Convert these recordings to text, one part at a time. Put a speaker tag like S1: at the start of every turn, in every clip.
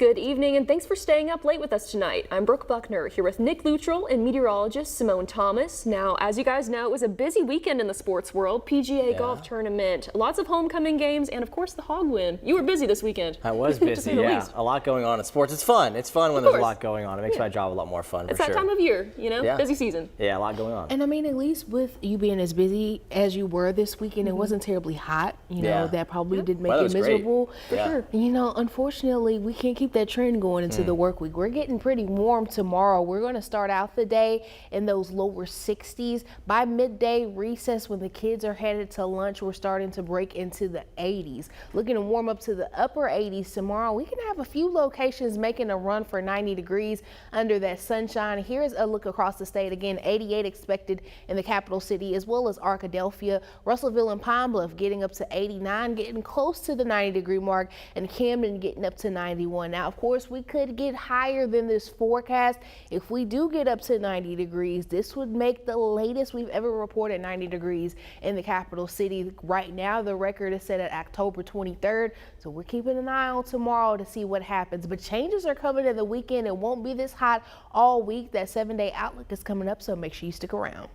S1: Good evening, and thanks for staying up late with us tonight. I'm Brooke Buckner here with Nick Luttrell and meteorologist Simone Thomas. Now, as you guys know, it was a busy weekend in the sports world. PGA golf tournament, lots of homecoming games, and of course the hog win. You were busy this weekend.
S2: I was busy, yeah. A lot going on in sports. It's fun. It's fun when there's a lot going on. It makes my job a lot more fun,
S1: It's that time of year, you know, busy season.
S2: Yeah, a lot going on.
S3: And I mean, at least with you being as busy as you were this weekend, it wasn't terribly hot. You know, that probably did make it miserable.
S1: For sure.
S3: You know, unfortunately, we can't keep that trend going into the work week. We're getting pretty warm tomorrow. We're going to start out the day in those lower 60s. By midday recess, when the kids are headed to lunch, we're starting to break into the 80s. Looking to warm up to the upper 80s tomorrow. We can have a few locations making a run for 90 degrees under that sunshine. Here's a look across the state. Again, 88 expected in the capital city, as well as Arkadelphia, Russellville, and Pine Bluff getting up to 89, getting close to the 90-degree mark, and Camden getting up to 91. Now, of course, we could get higher than this forecast. If we do get up to 90 degrees, this would make the latest we've ever reported 90 degrees in the capital city. Right now, the record is set at October 23rd, so we're keeping an eye on tomorrow to see what happens. But changes are coming in the weekend. It won't be this hot all week. That 7-day outlook is coming up, so make sure you stick around.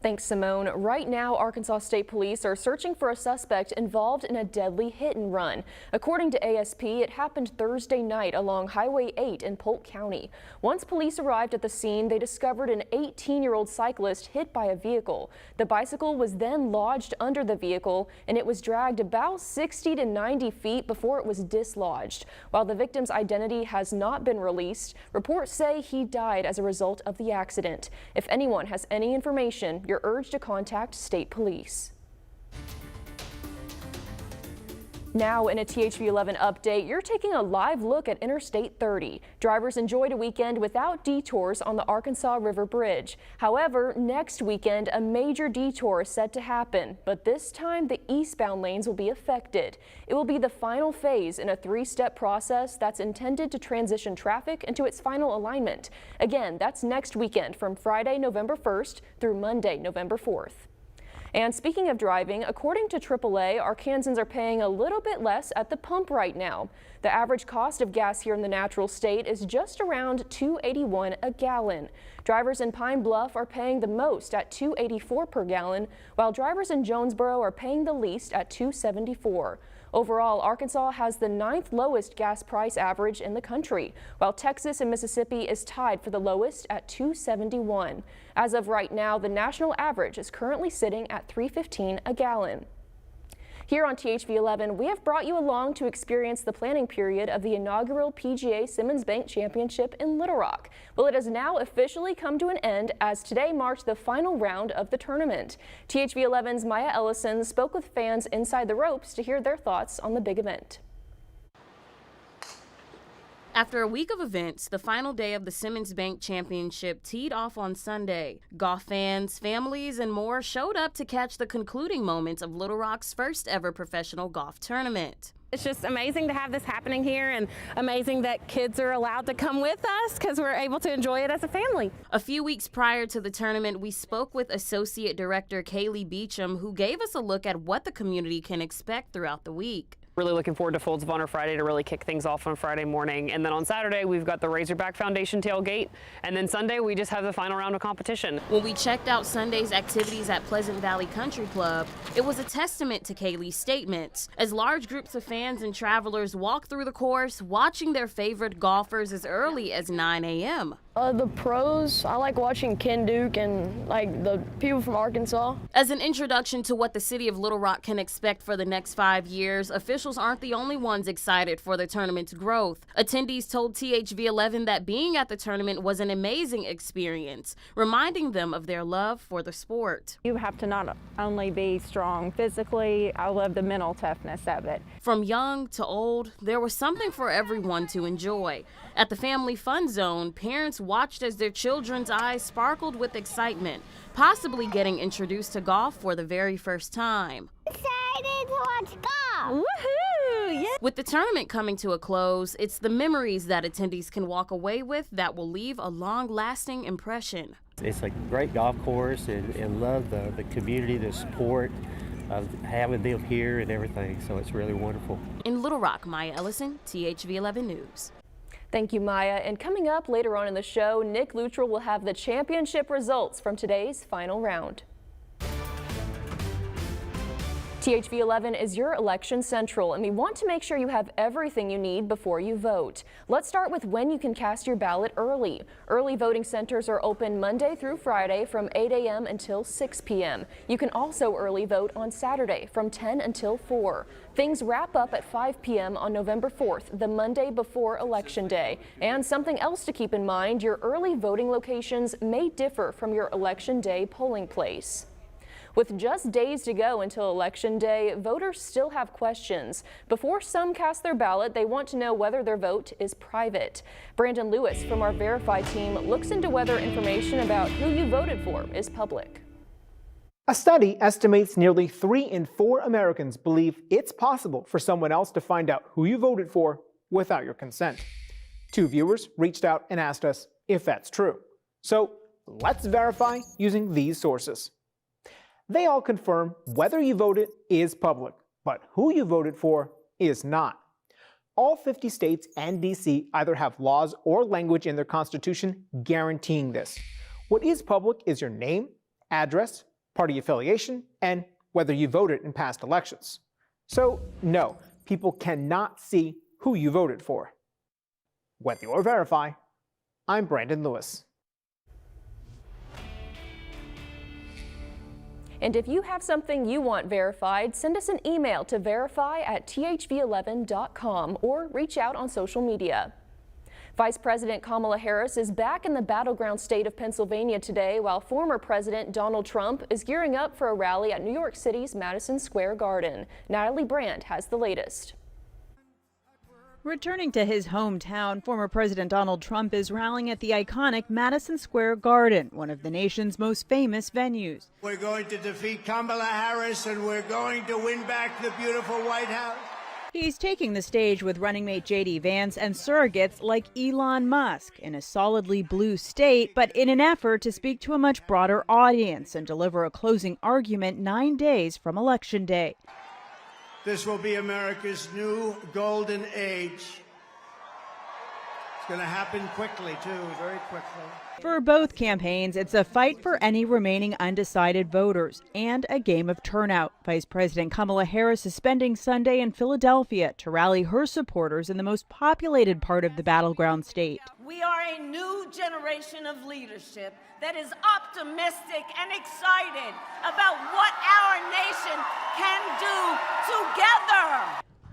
S1: Thanks, Simone. Right now, Arkansas State Police are searching for a suspect involved in a deadly hit and run. According to ASP, it happened Thursday night along Highway 8 in Polk County. Once police arrived at the scene, they discovered an 18-year-old cyclist hit by a vehicle. The bicycle was then lodged under the vehicle, and it was dragged about 60 to 90 feet before it was dislodged. While the victim's identity has not been released, reports say he died as a result of the accident. If anyone has any information, you're urged to contact state police. Now in a THV 11 update, you're taking a live look at Interstate 30. Drivers enjoyed a weekend without detours on the Arkansas River Bridge. However, next weekend, a major detour is set to happen, but this time the eastbound lanes will be affected. It will be the final phase in a 3-step process that's intended to transition traffic into its final alignment. Again, that's next weekend from Friday, November 1st through Monday, November 4th. And speaking of driving, according to AAA, Arkansans are paying a little bit less at the pump right now. The average cost of gas here in the natural state is just around $2.81 a gallon. Drivers in Pine Bluff are paying the most at $2.84 per gallon, while drivers in Jonesboro are paying the least at $2.74. Overall, Arkansas has the 9th lowest gas price average in the country, while Texas and Mississippi is tied for the lowest at $2.71. As of right now, the national average is currently sitting at $3.15 a gallon. Here on THV 11, we have brought you along to experience the planning period of the inaugural PGA Simmons Bank Championship in Little Rock. Well, it has now officially come to an end as today marked the final round of the tournament. THV 11's Maya Ellison spoke with fans inside the ropes to hear their thoughts on the big event.
S4: After a week of events, the final day of the Simmons Bank Championship teed off on Sunday. Golf fans, families, and more showed up to catch the concluding moments of Little Rock's first ever professional golf tournament.
S5: It's just amazing to have this happening here and amazing that kids are allowed to come with us because we're able to enjoy it as a family.
S4: A few weeks prior to the tournament, we spoke with Associate Director Kaylee Beecham, who gave us a look at what the community can expect throughout the week.
S6: Really looking forward to Folds of Honor Friday to really kick things off on Friday morning. And then on Saturday, we've got the Razorback Foundation tailgate. And then Sunday, we just have the final round of competition.
S4: When we checked out Sunday's activities at Pleasant Valley Country Club, it was a testament to Kaylee's statements, as large groups of fans and travelers walked through the course, watching their favorite golfers as early as 9 a.m.
S7: The pros, I like watching Ken Duke and like the people from Arkansas.
S4: As an introduction to what the city of Little Rock can expect for the next 5 years, officials aren't the only ones excited for the tournament's growth. Attendees told THV 11 that being at the tournament was an amazing experience, reminding them of their love for the sport.
S8: You have to not only be strong physically, I love the mental toughness of it.
S4: From young to old, there was something for everyone to enjoy. At the Family Fun Zone, parents watched as their children's eyes sparkled with excitement, possibly getting introduced to golf for the very first time.
S9: Excited to watch golf!
S4: Woohoo! Yeah. With the tournament coming to a close, it's the memories that attendees can walk away with that will leave a long-lasting impression.
S10: It's a great golf course and love the community, the support of having them here and everything, so it's really wonderful.
S4: In Little Rock, Maya Ellison, THV 11 News.
S1: Thank you, Maya. And coming up later on in the show, Nick Luttrell will have the championship results from today's final round. THV 11 is your election central, and we want to make sure you have everything you need before you vote. Let's start with when you can cast your ballot early. Early voting centers are open Monday through Friday from 8 a.m. until 6 p.m. You can also early vote on Saturday from 10 until 4. Things wrap up at 5 p.m. on November 4th, the Monday before Election Day. And something else to keep in mind, your early voting locations may differ from your Election Day polling place. With just days to go until Election Day, voters still have questions. Before some cast their ballot, they want to know whether their vote is private. Brandon Lewis from our Verify team looks into whether information about who you voted for is public.
S11: A study estimates nearly 3 in 4 Americans believe it's possible for someone else to find out who you voted for without your consent. 2 viewers reached out and asked us if that's true. So let's verify using these sources. They all confirm whether you voted is public, but who you voted for is not. All 50 states and DC either have laws or language in their constitution guaranteeing this. What is public is your name, address, party affiliation, and whether you voted in past elections. So no, people cannot see who you voted for. With your Verify, I'm Brandon Lewis.
S1: And if you have something you want verified, send us an email to verify@thv11.com or reach out on social media. Vice President Kamala Harris is back in the battleground state of Pennsylvania today, while former President Donald Trump is gearing up for a rally at New York City's Madison Square Garden. Natalie Brand has the latest.
S12: Returning to his hometown, former President Donald Trump is rallying at the iconic Madison Square Garden, one of the nation's most famous venues.
S13: We're going to defeat Kamala Harris, and we're going to win back the beautiful White House.
S12: He's taking the stage with running mate J.D. Vance and surrogates like Elon Musk in a solidly blue state, but in an effort to speak to a much broader audience and deliver a closing argument 9 days from Election Day.
S13: This will be America's new golden age. It's going to happen quickly, too, very quickly.
S12: For both campaigns, it's a fight for any remaining undecided voters and a game of turnout. Vice President Kamala Harris is spending Sunday in Philadelphia to rally her supporters in the most populated part of the battleground state.
S14: We are a new generation of leadership that is optimistic and excited about what our nation can do together.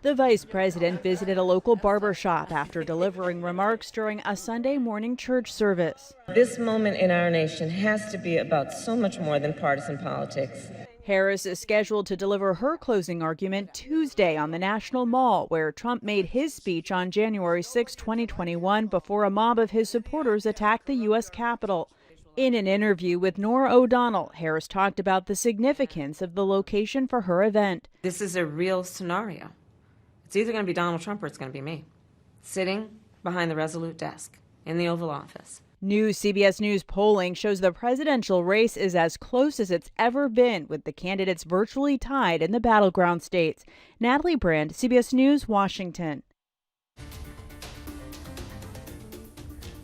S12: The vice president visited a local barber shop after delivering remarks during a Sunday morning church service.
S15: This moment in our nation has to be about so much more than partisan politics.
S12: Harris is scheduled to deliver her closing argument Tuesday on the National Mall, where Trump made his speech on January 6, 2021, before a mob of his supporters attacked the U.S. Capitol. In an interview with Norah O'Donnell, Harris talked about the significance of the location for her event.
S15: This is a real scenario. It's either going to be Donald Trump or it's going to be me, sitting behind the Resolute desk in the Oval Office.
S12: New CBS News polling shows the presidential race is as close as it's ever been, with the candidates virtually tied in the battleground states. Natalie Brand, CBS News, Washington.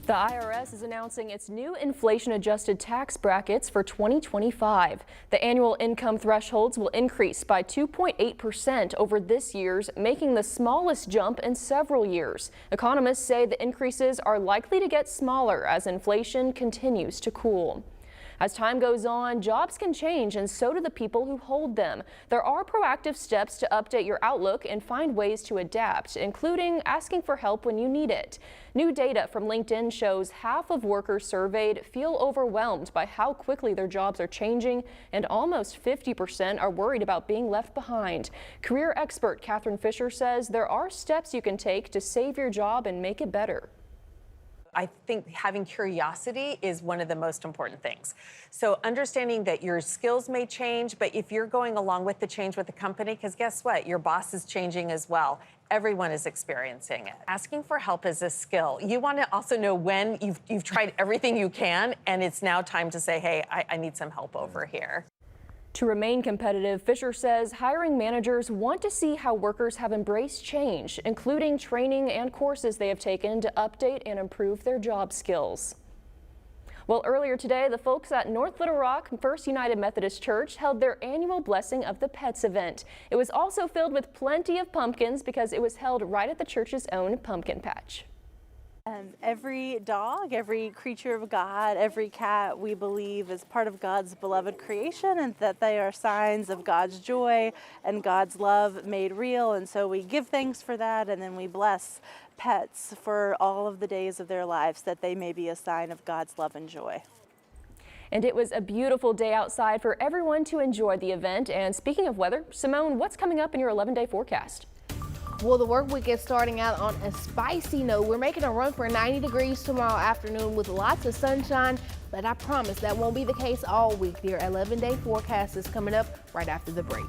S1: The IRS is announcing its new inflation-adjusted tax brackets for 2025. The annual income thresholds will increase by 2.8% over this year's, making the smallest jump in several years. Economists say the increases are likely to get smaller as inflation continues to cool. As time goes on, jobs can change, and so do the people who hold them. There are proactive steps to update your outlook and find ways to adapt, including asking for help when you need it. New data from LinkedIn shows half of workers surveyed feel overwhelmed by how quickly their jobs are changing, and almost 50% are worried about being left behind. Career expert Catherine Fisher says there are steps you can take to save your job and make it better.
S16: I think having curiosity is one of the most important things. So understanding that your skills may change, but if you're going along with the change with the company, because guess what? Your boss is changing as well. Everyone is experiencing it. Asking for help is a skill. You want to also know when you've tried everything you can, and it's now time to say, hey, I need some help over here.
S1: To remain competitive, Fisher says hiring managers want to see how workers have embraced change, including training and courses they have taken to update and improve their job skills. Well, earlier today, the folks at North Little Rock First United Methodist Church held their annual Blessing of the Pets event. It was also filled with plenty of pumpkins because it was held right at the church's own pumpkin patch.
S17: Every dog, every creature of God, every cat, we believe is part of God's beloved creation, and that they are signs of God's joy and God's love made real. And so we give thanks for that, and then we bless pets for all of the days of their lives, that they may be a sign of God's love and joy.
S1: And it was a beautiful day outside for everyone to enjoy the event. And speaking of weather, Simone, what's coming up in your 11-day forecast?
S3: Well, the work week is starting out on a spicy note. We're making a run for 90 degrees tomorrow afternoon with lots of sunshine, but I promise that won't be the case all week. Their 11-day forecast is coming up right after the break.